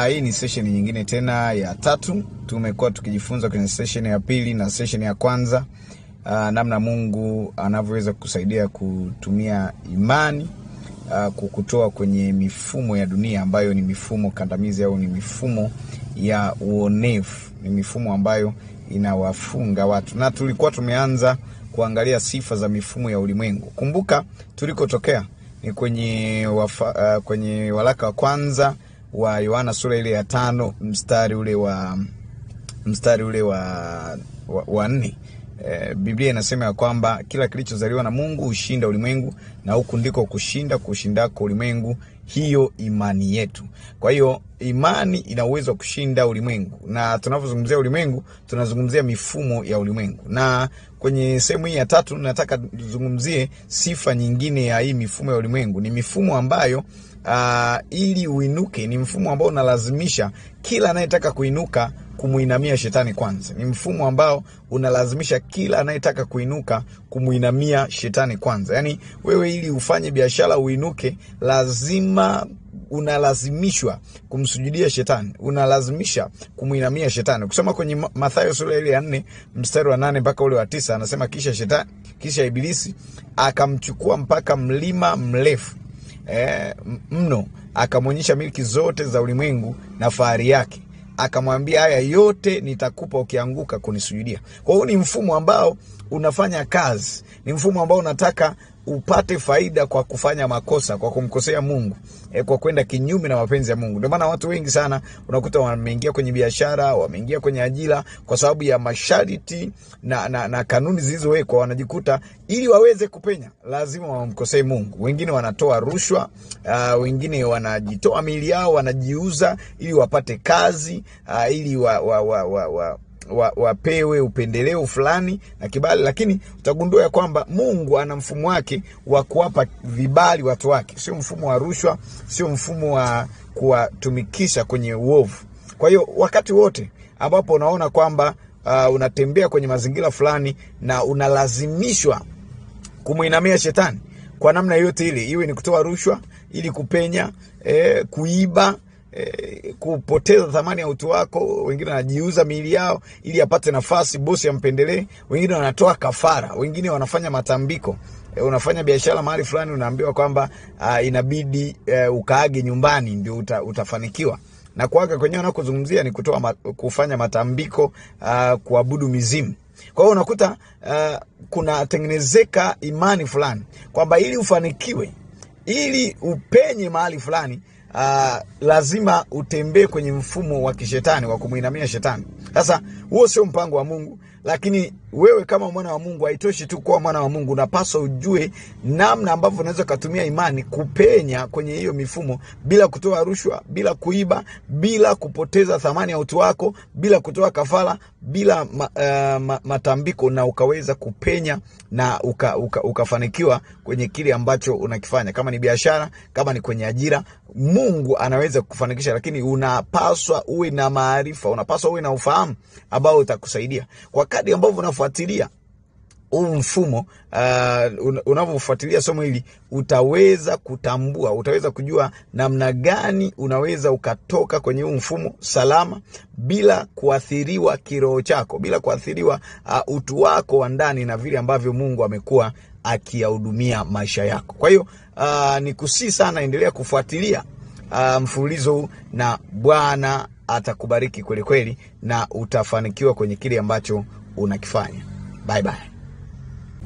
Hii ni session nyingine tena ya 3. Tumekuwa tukijifunza kwenye session ya 2 na session ya kwanza namna Mungu anavyoweza kusaidia kutumia imani kukutoa kwenye mifumo ya dunia ambayo ni mifumo kandamizi au ni mifumo ya uonevu, ni mifumo ambayo inawafunga watu. Na tulikuwa tumeanza kuangalia sifa za mifumo ya ulimwengu. Kumbuka tulikotokea ni kwenye waraka wa kwanza wa Yohana sura ile ya 5 mstari ule wa 4. Biblia inasema ya kwamba kila kilichozaliwa na Mungu hushinda ulimwengu, na huku ndiko kushinda kwa ulimwengu, hiyo imani yetu. Kwa hiyo imani ina uwezo wa kushinda ulimwengu, na tunapozungumzia ulimwengu tunazungumzia mifumo ya ulimwengu. Na kwenye sehemu hii ya 3 nataka tuzungumzie sifa nyingine ya hii mifumo ya ulimwengu. Ni mifumo ambayo ili uinuke, ni mfumo ambao unalazimisha kila anayetaka kuinuka kumuinamia shetani kwanza. Ni mfumo ambao unalazimisha kila anayetaka kuinuka kumuinamia shetani kwanza. Yaani wewe ili ufanye biashara uinuke, unalazimishwa kumsujudia shetani, unalazimisha kumuinamia shetani. Kusoma kwenye Mathayo sura ile ya 4 mstari wa 8 mpaka ule wa 9 anasema kisha Ibilisi akamchukua mpaka mlima mrefu mno, akamwonyesha milki zote za ulimwengu na fahari yake, akamwambia haya yote nitakupa ukianguka kunisujudia. Kwa hiyo ni mfumo ambao unafanya kazi, ni mfumo ambao unataka upate faida kwa kufanya makosa, kwa kumkosea Mungu, kwa kwenda kinyume na mapenzi ya Mungu. Ndio maana watu wengi sana unakuta wameingia kwenye biashara, wameingia kwenye ajira kwa sababu ya masharti na kanuni zilizowekwa, wanajikuta ili waweze kupenya lazima wamkosee Mungu. Wengine wanatoa rushwa, wengine wanajitoa miili yao, wanajiuza ili wapate kazi, ili wapewe upendeleo fulani na kibali. Lakini utagundua ya kwamba Mungu ana mfumo wake wa kuwapa vibali watu wake. Sio mfumo wa rushwa, sio mfumo wa kuwatumikisha kwenye uovu. Kwa hiyo wakati wote ambapo unaona kwamba unatembea kwenye mazingira fulani na unalazimishwa kumuinamia shetani kwa namna yote ile, iwe ni kutoa rushwa ili kupenya, kuiba, kupoteza thamani ya utu wako, wengine wanajiuza miili yao ili apate nafasi bosi ampendelee, wengine wanatoa kafara, wengine wanafanya matambiko. Unafanya biashara mahali fulani, unaambiwa kwamba inabidi ukaage nyumbani ndio utafanikiwa. Na kuaga kwenyewe wanakuzungumzia ni kufanya matambiko, kuabudu mizimu. Kwa hiyo unakuta kuna tengenezeka imani fulani kwamba ili ufanikiwe, ili upenye mahali fulani, lazima utembee kwenye mfumo wa kishetani wa kumuinamia shetani. Sasa huo sio mpango wa Mungu, lakini wewe kama mwana wa Mungu haitoshi tu kuwa mwana wa Mungu, unapaswa ujue namna ambavyo unaweza kutumia imani kupenya kwenye hiyo mifumo bila kutoa rushwa, bila kuiba, bila kupoteza thamani ya utu wako, bila kutoa kafara, bila matambiko, na ukaweza kupenya na ukafanikiwa kwenye kile ambacho unakifanya. Kama ni biashara, kama ni kwenye ajira, Mungu anaweza kufanikisha, lakini unapaswa uwe na maarifa, unapaswa uwe na ufahamu ambao utakusaidia. Kwa kadri ambavyo unafuatilia huu mfumo, unavyofuatilia somo hili, utaweza kutambua, utaweza kujua namna gani unaweza ukatoka kwenye huu mfumo salama, bila kuathiriwa kiroho chako, bila kuathiriwa utu wako wa ndani na vile ambavyo Mungu amekuwa akiyahudumia maisha yako. Kwa hiyo nikusii sana, endelea kufuatilia mfululizo huu, na Bwana atakubariki kweli kweli, na utafanikiwa kwenye kile ambacho unakifanya. Bye bye.